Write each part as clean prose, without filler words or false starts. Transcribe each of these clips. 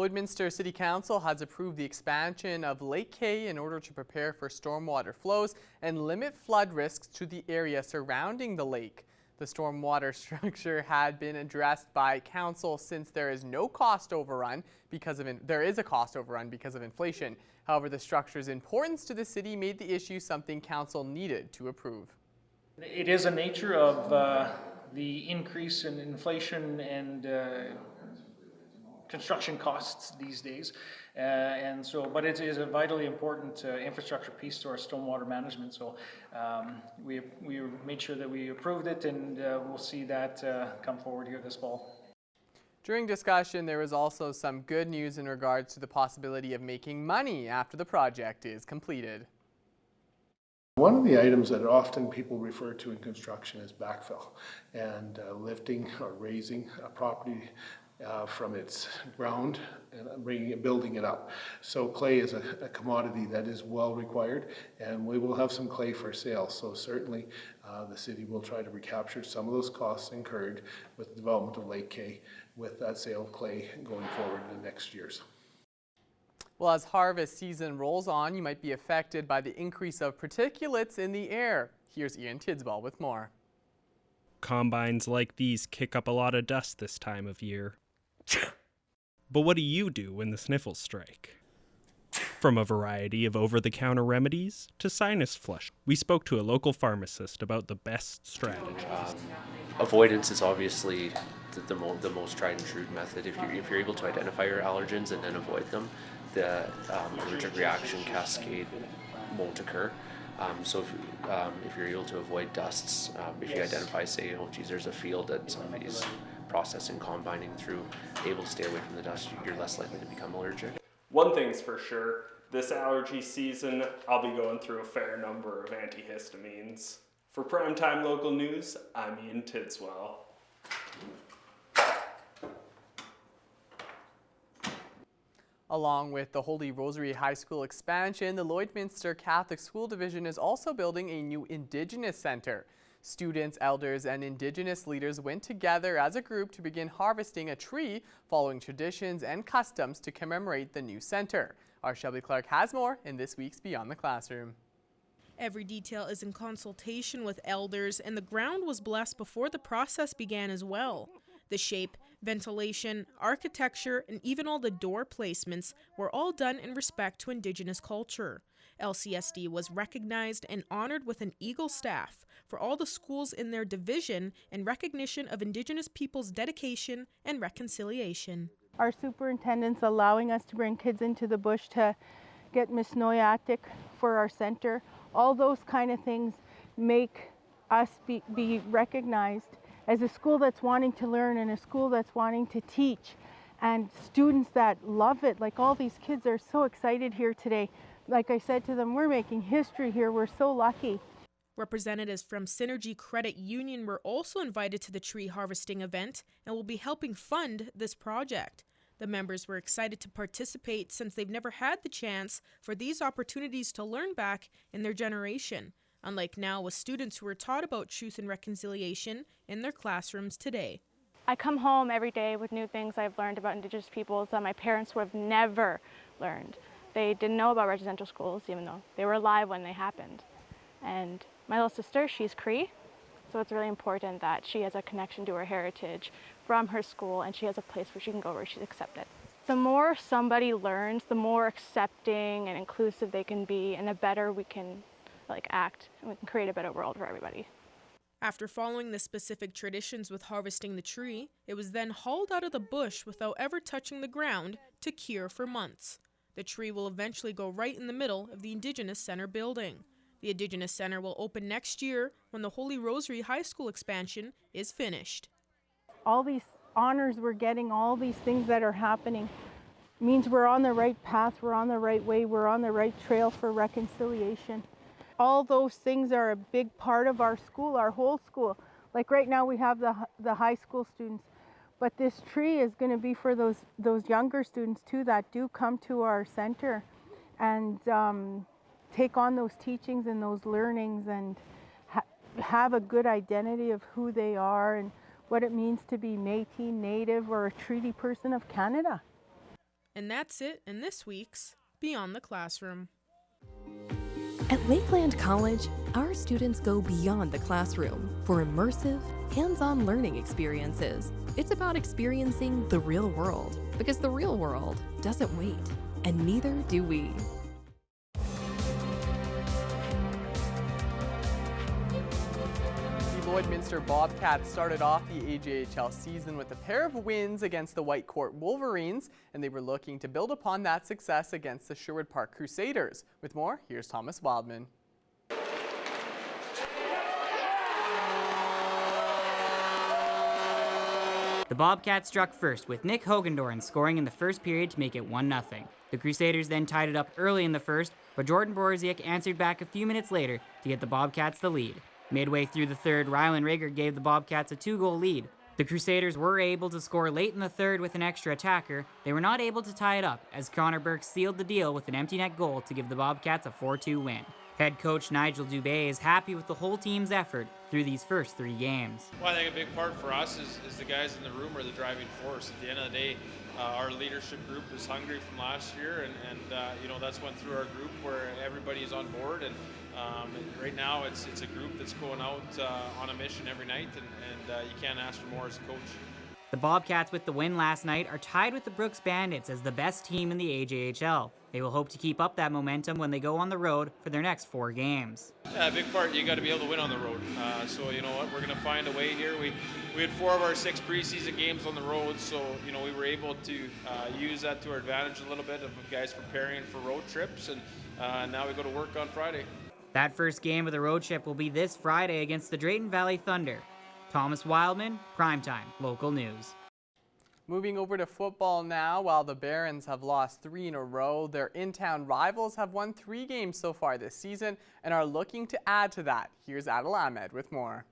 Lloydminster City Council has approved the expansion of Lake K in order to prepare for stormwater flows and limit flood risks to the area surrounding the lake. The stormwater structure had been addressed by council since there is a cost overrun because of inflation. However, the structure's importance to the city made the issue something council needed to approve. It is a nature of the increase in inflation and construction costs these days, but it is a vitally important infrastructure piece to our stormwater management. So we made sure that we approved it, and we'll see that come forward here this fall. During discussion, there was also some good news in regards to the possibility of making money after the project is completed. One of the items that often people refer to in construction is backfill and lifting or raising a property from its ground and building it up. So clay is a commodity that is well required, and we will have some clay for sale. So certainly the city will try to recapture some of those costs incurred with the development of Lake K with that sale of clay going forward in the next years. Well, as harvest season rolls on, you might be affected by the increase of particulates in the air. Here's Ian Tidsball with more. Combines like these kick up a lot of dust this time of year. But what do you do when the sniffles strike? From a variety of over-the-counter remedies to sinus flush, we spoke to a local pharmacist about the best strategies. Avoidance is obviously the most tried and true method. If you're able to identify your allergens and then avoid them, the allergic reaction cascade won't occur. So if you're able to avoid dusts, if you identify, say, oh geez, there's a field that somebody's processing, combining through, able to stay away from the dust, you're less likely to become allergic. One thing's for sure, this allergy season, I'll be going through a fair number of antihistamines. For Primetime Local News, I'm Ian Tidswell. Along with the Holy Rosary High School expansion, the Lloydminster Catholic School Division is also building a new Indigenous Center. Students, elders, and Indigenous leaders went together as a group to begin harvesting a tree, following traditions and customs to commemorate the new center. Our Shelby Clark has more in this week's Beyond the Classroom. Every detail is in consultation with elders, and the ground was blessed before the process began as well. The shape, ventilation, architecture, and even all the door placements were all done in respect to Indigenous culture. LCSD was recognized and honored with an Eagle staff for all the schools in their division in recognition of Indigenous people's dedication and reconciliation. Our superintendent's allowing us to bring kids into the bush to get Miss Noyatic for our center. All those kind of things make us be recognized as a school that's wanting to learn and a school that's wanting to teach, and students that love it. Like, all these kids are so excited here today. Like I said to them, we're making history here. We're so lucky. Representatives from Synergy Credit Union were also invited to the tree harvesting event and will be helping fund this project. The members were excited to participate since they've never had the chance for these opportunities to learn back in their generation, unlike now with students who are taught about truth and reconciliation in their classrooms today. I come home every day with new things I've learned about Indigenous peoples that my parents would have never learned. They didn't know about residential schools, even though they were alive when they happened. And my little sister, she's Cree, so it's really important that she has a connection to her heritage from her school, and she has a place where she can go where she's accepted. The more somebody learns, the more accepting and inclusive they can be, and the better we can act, and we can create a better world for everybody. After following the specific traditions with harvesting the tree, it was then hauled out of the bush without ever touching the ground to cure for months. The tree will eventually go right in the middle of the Indigenous Center building. The Indigenous Center will open next year when the Holy Rosary High School expansion is finished. All these honors we're getting, all these things that are happening, means we're on the right path, we're on the right way, we're on the right trail for reconciliation. All those things are a big part of our school, our whole school. Like right now we have the high school students, but this tree is going to be for those younger students too that do come to our center and take on those teachings and those learnings and have a good identity of who they are and what it means to be Métis, Native, or a treaty person of Canada. And that's it in this week's Beyond the Classroom. At Lakeland College, our students go beyond the classroom for immersive, hands-on learning experiences. It's about experiencing the real world, because the real world doesn't wait, and neither do we. The Lloydminster Bobcats started off the AJHL season with a pair of wins against the Whitecourt Wolverines, and they were looking to build upon that success against the Sherwood Park Crusaders. With more, here's Thomas Wildman. The Bobcats struck first, with Nick Hogendorn scoring in the first period to make it 1-0. The Crusaders then tied it up early in the first, but Jordan Borziak answered back a few minutes later to get the Bobcats the lead. Midway through the third, Rylan Rager gave the Bobcats a 2-goal lead. The Crusaders were able to score late in the third with an extra attacker. They were not able to tie it up, as Connor Burke sealed the deal with an empty net goal to give the Bobcats a 4-2 win. Head coach Nigel Dubé is happy with the whole team's effort through these first 3 games. Well, I think a big part for us is the guys in the room are the driving force. At the end of the day, our leadership group is hungry from last year, and that's went through our group where everybody is on board. And right now, it's a group that's going out on a mission every night, and you can't ask for more as a coach. The Bobcats, with the win last night, are tied with the Brooks Bandits as the best team in the AJHL. They will hope to keep up that momentum when they go on the road for their next 4 games. Yeah, a big part, you got to be able to win on the road. So you know what, we're going to find a way here. We had 4 of our 6 preseason games on the road, so we were able to use that to our advantage a little bit of guys preparing for road trips, and now we go to work on Friday. That first game of the road trip will be this Friday against the Drayton Valley Thunder. Thomas Wildman, Primetime, local news. Moving over to football now, while the Barons have lost 3 in a row, their in-town rivals have won 3 games so far this season and are looking to add to that. Here's Adil Ahmed with more.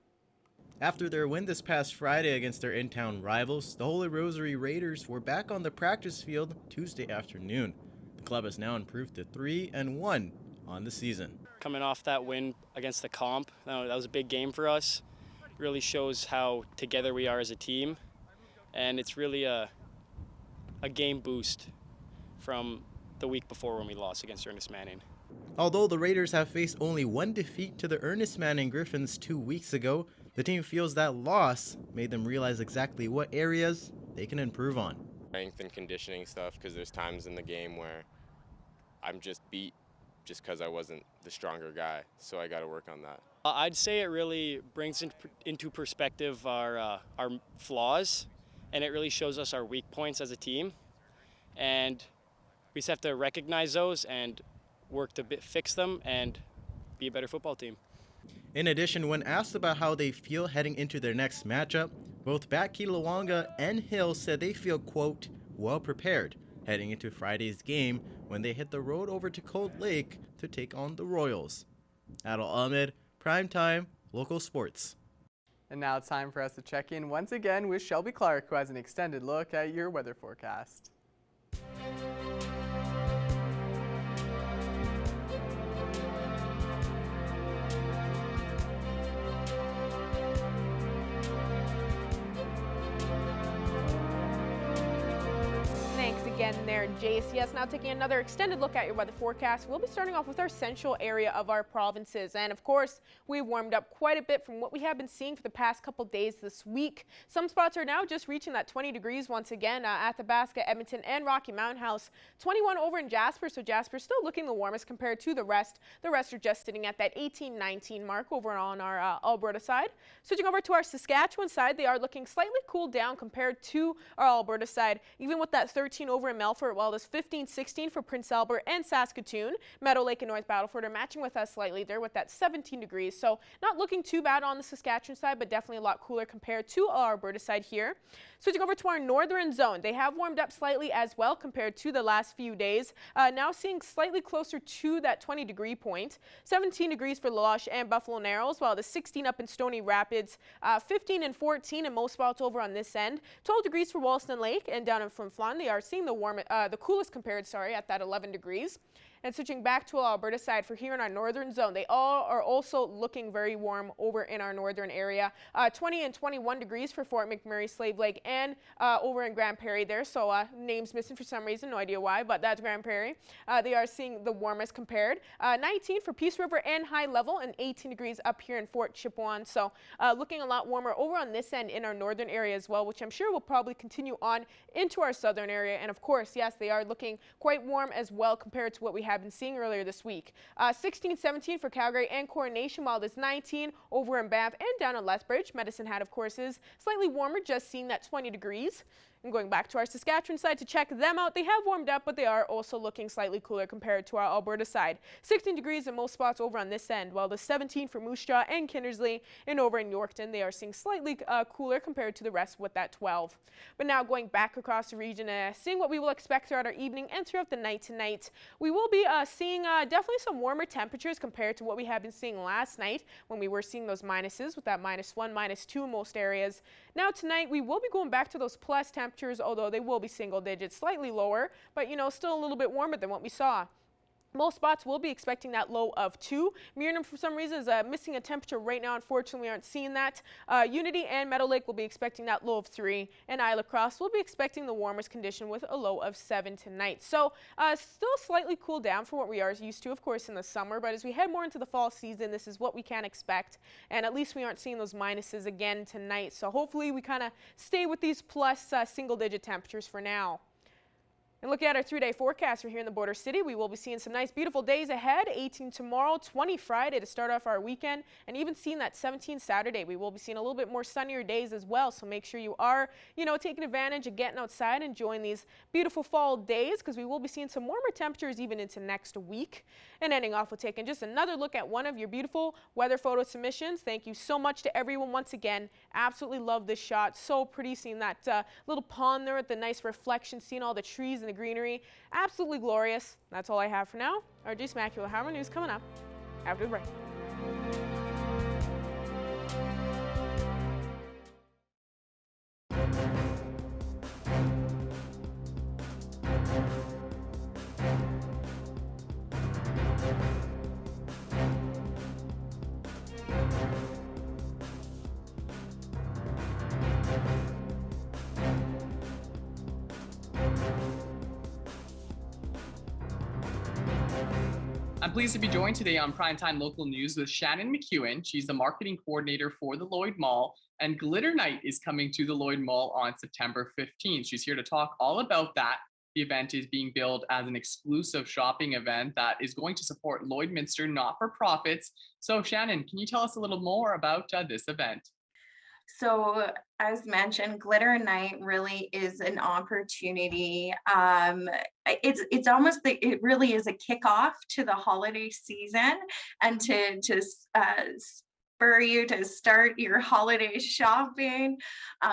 After their win this past Friday against their in-town rivals, the Holy Rosary Raiders were back on the practice field Tuesday afternoon. The club has now improved to 3-1 on the season. Coming off that win against the Comp, that was a big game for us. Really shows how together we are as a team, and it's really a game boost from the week before when we lost against Ernest Manning. Although the Raiders have faced only 1 defeat to the Ernest Manning Griffins 2 weeks ago, the team feels that loss made them realize exactly what areas they can improve on. Strength and conditioning stuff, because there's times in the game where I'm just beat just because I wasn't the stronger guy, so I got to work on that. I'd say it really brings into perspective our flaws, and it really shows us our weak points as a team. And we just have to recognize those and work to fix them and be a better football team. In addition, when asked about how they feel heading into their next matchup, both Batke Lawanga and Hill said they feel, quote, well prepared heading into Friday's game when they hit the road over to Cold Lake to take on the Royals. Adil Ahmed, Primetime, local sports. And now it's time for us to check in once again with Shelby Clark, who has an extended look at your weather forecast. Again there, Jace. Yes, now taking another extended look at your weather forecast, we'll be starting off with our central area of our provinces. And of course, we warmed up quite a bit from what we have been seeing for the past couple days this week. Some spots are now just reaching that 20 degrees once again. Athabasca, Edmonton, and Rocky Mountain House. 21 over in Jasper, so Jasper's still looking the warmest compared to the rest. The rest are just sitting at that 18, 19 mark over on our Alberta side. Switching over to our Saskatchewan side, they are looking slightly cooled down compared to our Alberta side, even with that 13 over in Melfort, while there's 15, 16 for Prince Albert and Saskatoon. Meadow Lake and North Battleford are matching with us slightly there with that 17 degrees. So not looking too bad on the Saskatchewan side, but definitely a lot cooler compared to our Alberta side here. Switching over to our northern zone, they have warmed up slightly as well compared to the last few days. Now seeing slightly closer to that 20 degree point. 17 degrees for La Loche and Buffalo Narrows, while the 16 up in Stony Rapids, 15 and 14 in most spots over on this end. 12 degrees for Wollaston Lake, and down in Flin Flon, they are seeing the the coolest compared, at that 11 degrees. And switching back to our Alberta side for here in our northern zone, they all are also looking very warm over in our northern area. 20 and 21 degrees for Fort McMurray, Slave Lake, and over in Grand Prairie there. So names missing for some reason, no idea why, but that's Grand Prairie. They are seeing the warmest compared. 19 for Peace River and High Level, and 18 degrees up here in Fort Chipewyan. So looking a lot warmer over on this end in our northern area as well, which I'm sure will probably continue on into our southern area. And of course, yes, they are looking quite warm as well compared to what we have been seeing earlier this week. 16, 17 for Calgary and Coronation, while there's 19 over in Banff and down in Lethbridge. Medicine Hat, of course, is slightly warmer, just seeing that 20 degrees. And going back to our Saskatchewan side to check them out, they have warmed up, but they are also looking slightly cooler compared to our Alberta side. 16 degrees in most spots over on this end, while the 17 for Moose Jaw and Kindersley, and over in Yorkton, they are seeing slightly cooler compared to the rest with that 12. But now going back across the region, seeing what we will expect throughout our evening and throughout the night tonight, we will be seeing definitely some warmer temperatures compared to what we have been seeing last night when we were seeing those minuses with that -1, -2 in most areas. Now tonight, we will be going back to those plus temperatures, although they will be single digits, slightly lower, but still a little bit warmer than what we saw. Most spots will be expecting that low of 2. Muirnham, for some reason, is missing a temperature right now. Unfortunately, we aren't seeing that. Unity and Meadow Lake will be expecting that low of 3. And Isla Cross will be expecting the warmest condition with a low of 7 tonight. So still slightly cool down from what we are used to, of course, in the summer. But as we head more into the fall season, this is what we can expect. And at least we aren't seeing those minuses again tonight. So hopefully we kind of stay with these plus single-digit temperatures for now. And looking at our 3-day forecast for here in the border city, we will be seeing some nice, beautiful days ahead. 18 tomorrow, 20 Friday to start off our weekend, and even seeing that 17 Saturday. We will be seeing a little bit more sunnier days as well, so make sure you are, taking advantage of getting outside, enjoying these beautiful fall days, because we will be seeing some warmer temperatures even into next week. And ending off with taking just another look at one of your beautiful weather photo submissions. Thank you so much to everyone once again. Absolutely love this shot. So pretty, seeing that little pond there with the nice reflection, seeing all the trees and the greenery. Absolutely glorious. That's all I have for now. RJ Smack, you'll have more news coming up after the break. I'm pleased to be joined today on Primetime Local News with Shannon McEwen. She's the marketing coordinator for the Lloyd Mall, and Glitter Night is coming to the Lloyd Mall on September 15th. She's here to talk all about that. The event is being billed as an exclusive shopping event that is going to support Lloydminster not-for-profits. So Shannon, can you tell us a little more about this event? So as mentioned, Glitter Night really is an opportunity. It's almost it really is a kickoff to the holiday season, and to spur you to start your holiday shopping.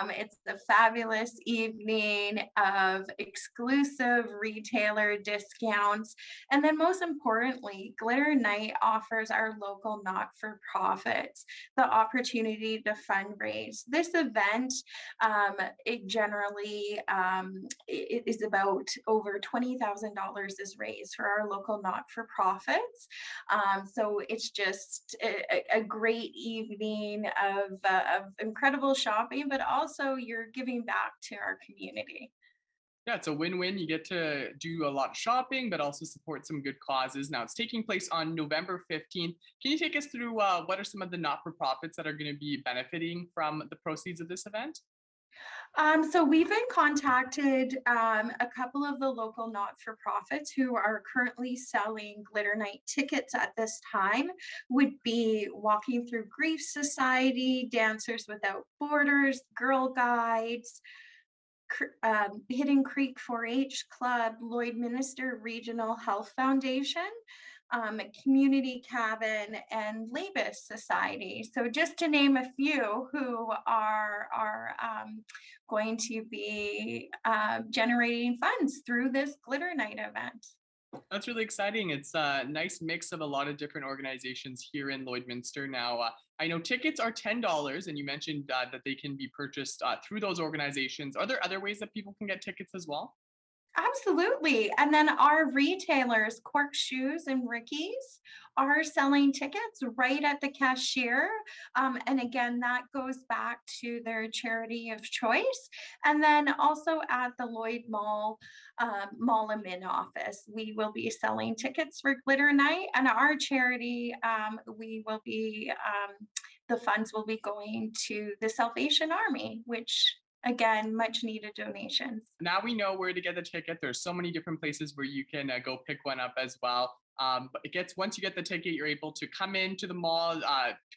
It's a fabulous evening of exclusive retailer discounts. And then most importantly, Glitter Night offers our local not-for-profits the opportunity to fundraise. This event, it generally it is about over $20,000 is raised for our local not-for-profits. So it's just a great evening of incredible shopping, but also you're giving back to our community. Yeah, it's a win-win. You get to do a lot of shopping, but also support some good causes. Now, it's taking place on November 15th. Can you take us through what are some of the not-for-profits that are going to be benefiting from the proceeds of this event? So we've been contacted a couple of the local not-for-profits who are currently selling Glitter Night tickets at this time. Would be Walking Through Grief Society, Dancers Without Borders, Girl Guides, Hidden Creek 4-H Club, Lloydminster Regional Health Foundation, Community Cabin, and Labus Society. So just to name a few who are going to be generating funds through this Glitter Night event. That's really exciting. It's a nice mix of a lot of different organizations here in Lloydminster. Now, I know tickets are $10, and you mentioned that they can be purchased through those organizations. Are there other ways that people can get tickets as well? Absolutely. And then our retailers, Cork Shoes and Ricky's, are selling tickets right at the cashier. And again, that goes back to their charity of choice. And then also at the Lloyd Mall, Mall and Min office, we will be selling tickets for Glitter Night. And our charity, the funds will be going to the Salvation Army, which again, much needed donations. Now we know where to get the ticket. There's so many different places where you can go pick one up as well. But once you get the ticket, you're able to come into the mall,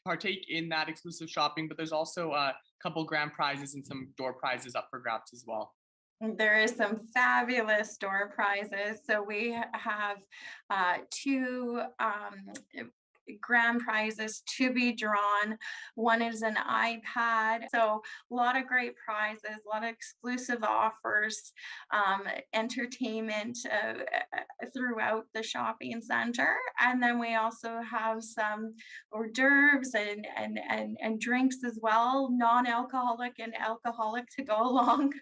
partake in that exclusive shopping. But there's also a couple grand prizes and some door prizes up for grabs as well. There is some fabulous door prizes. So we have two grand prizes to be drawn. One is an iPad. So a lot of great prizes, a lot of exclusive offers, entertainment throughout the shopping center. And then we also have some hors d'oeuvres and drinks as well, non-alcoholic and alcoholic to go along.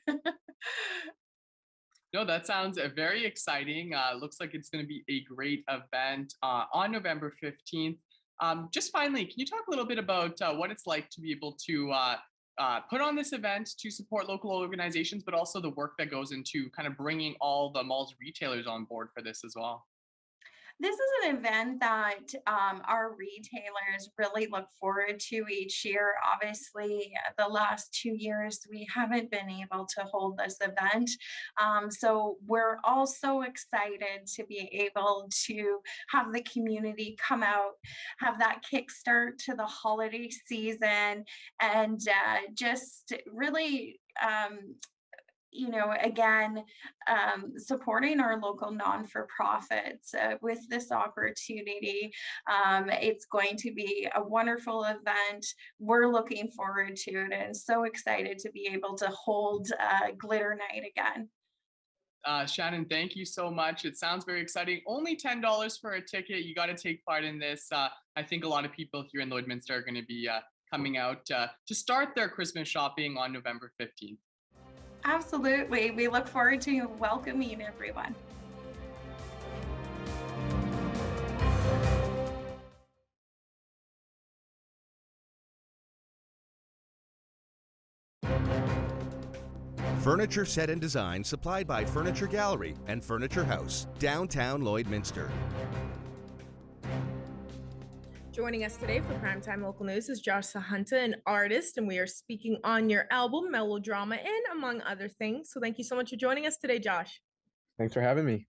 No, that sounds very exciting. Looks like it's going to be a great event on November 15th. Just finally, can you talk a little bit about what it's like to be able to put on this event to support local organizations, but also the work that goes into kind of bringing all the mall's retailers on board for this as well? This is an event that our retailers really look forward to each year. Obviously, the last 2 years, we haven't been able to hold this event. So we're also excited to be able to have the community come out, have that kickstart to the holiday season, and just really again, supporting our local non-for-profits with this opportunity. It's going to be a wonderful event. We're looking forward to it and so excited to be able to hold Glitter Night again. Shannon, thank you so much. It sounds very exciting. Only $10 for a ticket. You got to take part in this. I think a lot of people here in Lloydminster are going to be coming out to start their Christmas shopping on November 15th. Absolutely. We look forward to welcoming everyone. Furniture set and design supplied by Furniture Gallery and Furniture House, downtown Lloydminster. Joining us today for Primetime Local News is Josh Sahunta, an artist, and we are speaking on your album, Melodrama, and among other things. So thank you so much for joining us today, Josh. Thanks for having me.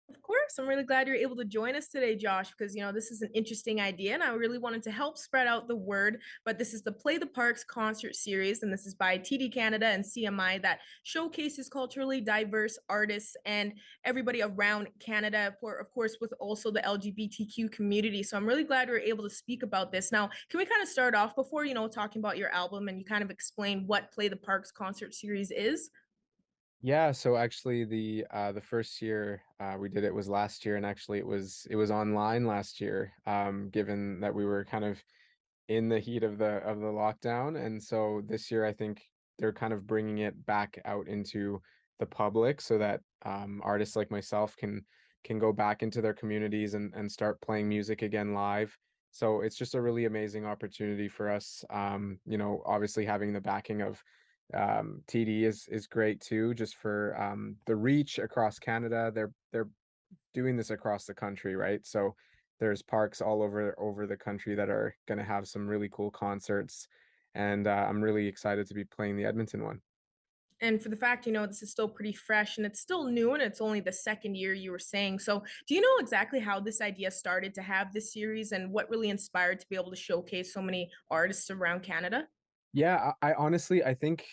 Of course, I'm really glad you're able to join us today, Josh, because, this is an interesting idea, and I really wanted to help spread out the word. But this is the Play the Parks concert series, and this is by TD Canada and CMI that showcases culturally diverse artists and everybody around Canada, for, of course, with also the LGBTQ community. So I'm really glad we're able to speak about this. Now, can we kind of start off before, talking about your album and you kind of explain what Play the Parks concert series is? Yeah, so actually the first year we did it was last year, and actually it was online last year, given that we were kind of in the heat of the lockdown. And so this year I think they're kind of bringing it back out into the public so that artists like myself can go back into their communities and start playing music again live. So it's just a really amazing opportunity for us. Obviously having the backing of TD is great too, just for the reach across Canada. They're doing this across the country, right? So there's parks all over the country that are going to have some really cool concerts, and I'm really excited to be playing the Edmonton one. And for the fact, this is still pretty fresh and it's still new and it's only the second year you were saying. So do you know exactly how this idea started to have this series and what really inspired to be able to showcase so many artists around Canada? Yeah, I honestly, I think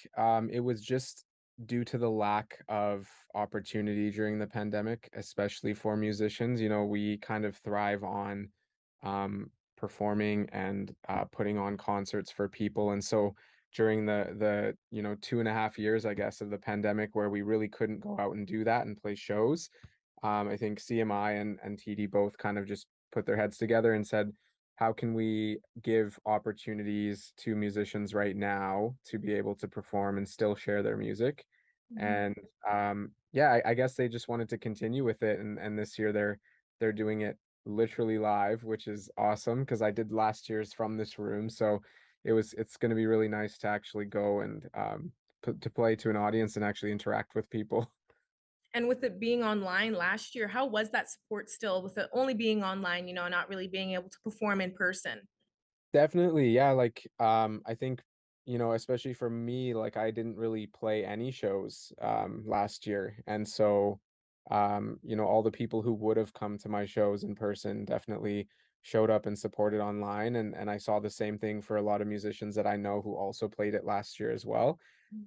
it was just due to the lack of opportunity during the pandemic, especially for musicians. We kind of thrive on performing and putting on concerts for people. And so during the 2.5 years, I guess, of the pandemic, where we really couldn't go out and do that and play shows, I think CMI and TD both kind of just put their heads together and said, how can we give opportunities to musicians right now to be able to perform and still share their music? Mhm. And yeah, I guess they just wanted to continue with it, and this year they're doing it literally live, which is awesome because I did last year's from this room, so it's going to be really nice to actually go and to play to an audience and actually interact with people. And with it being online last year, how was that support still with it only being online, not really being able to perform in person? Definitely, yeah, like, I think, especially for me, like, I didn't really play any shows, last year, and so, all the people who would have come to my shows in person definitely showed up and supported online, and I saw the same thing for a lot of musicians that I know who also played it last year as well.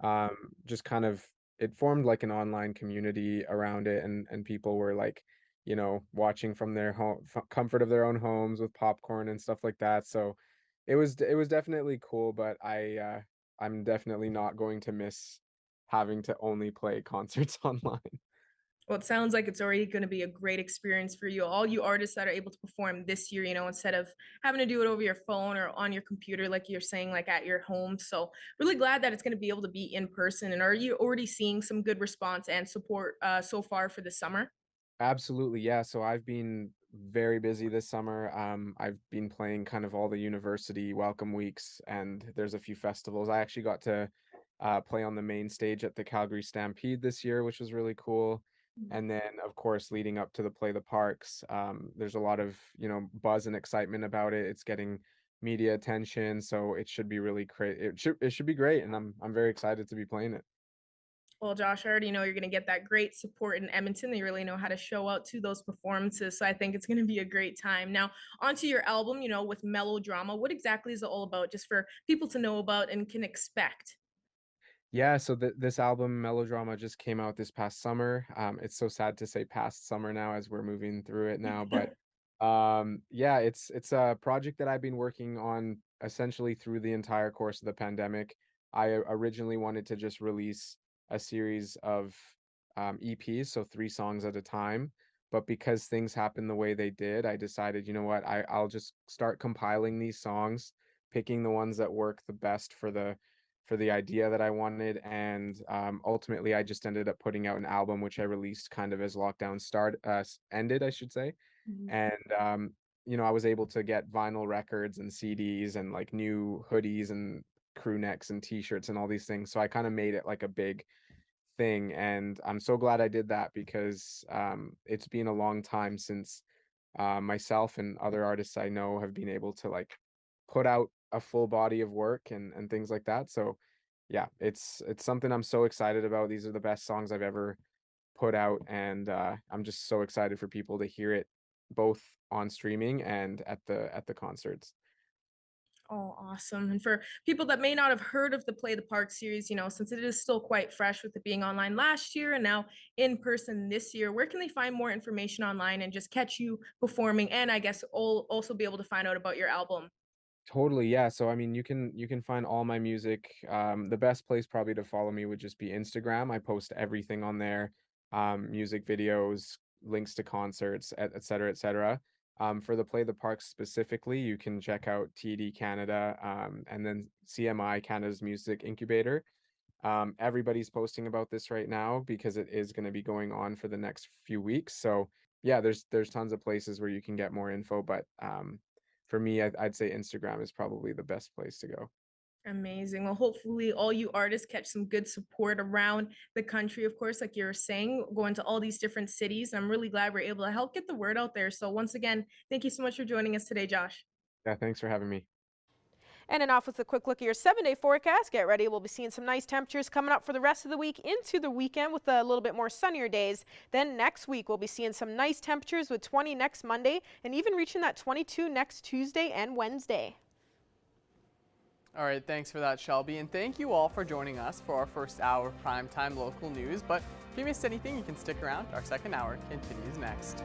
Um, just kind of it formed like an online community around it, and people were like, watching from their home comfort of their own homes with popcorn and stuff like that, so it was definitely cool, but I'm definitely not going to miss having to only play concerts online. Well, it sounds like it's already going to be a great experience for you. All you artists that are able to perform this year, instead of having to do it over your phone or on your computer, like you're saying, like at your home. So, really glad that it's going to be able to be in person. And are you already seeing some good response and support so far for the summer? Absolutely, yeah. So I've been very busy this summer. I've been playing kind of all the university welcome weeks, and there's a few festivals. I actually got to play on the main stage at the Calgary Stampede this year, which was really cool. And then, of course, leading up to the Play the Parks, there's a lot of buzz and excitement about it. It's getting media attention, so it should be really great. It should be great, and I'm very excited to be playing it. Well, Josh, I already know you're going to get that great support in Edmonton. They really know how to show out to those performances. So I think it's going to be a great time. Now, onto your album, with melodrama. What exactly is it all about, just for people to know about and can expect? Yeah, so this album, Melodrama, just came out this past summer. It's so sad to say past summer now as we're moving through it now, but yeah, it's a project that I've been working on essentially through the entire course of the pandemic. I originally wanted to just release a series of EPs, so 3 songs at a time, but because things happened the way they did, I decided, you know what, I'll just start compiling these songs, picking the ones that work the best for the idea that I wanted. And ultimately, I just ended up putting out an album, which I released kind of as lockdown ended, I should say. And I was able to get vinyl records and CDs and like new hoodies and crew necks and T-shirts and all these things. So I kind of made it like a big thing, and I'm so glad I did that because it's been a long time since myself and other artists I know have been able to like put out a full body of work and things like that. So yeah, it's something I'm so excited about. These are the best songs I've ever put out, and I'm just so excited for people to hear it both on streaming and at the concerts. Oh, awesome. And for people that may not have heard of the Play the Park series, since it is still quite fresh with it being online last year and now in person this year, where can they find more information online and just catch you performing? And I guess also be able to find out about your album. Totally, yeah. So I mean, you can find all my music. The best place probably to follow me would just be Instagram. I post everything on there, music videos, links to concerts, et cetera, et cetera. For the Play the Park specifically, you can check out TD Canada, and then CMI Canada's Music Incubator. Everybody's posting about this right now because it is going to be going on for the next few weeks. So yeah, there's tons of places where you can get more info, but for me, I'd say Instagram is probably the best place to go. Amazing. Well, hopefully, all you artists catch some good support around the country, of course, like you were saying, going to all these different cities. I'm really glad we're able to help get the word out there. So, once again, thank you so much for joining us today, Josh. Yeah, thanks for having me. And off with a quick look at your 7-day forecast. Get ready. We'll be seeing some nice temperatures coming up for the rest of the week into the weekend with a little bit more sunnier days. Then next week, we'll be seeing some nice temperatures with 20 next Monday and even reaching that 22 next Tuesday and Wednesday. All right, thanks for that, Shelby. And thank you all for joining us for our first hour of primetime local news. But if you missed anything, you can stick around. Our second hour continues next.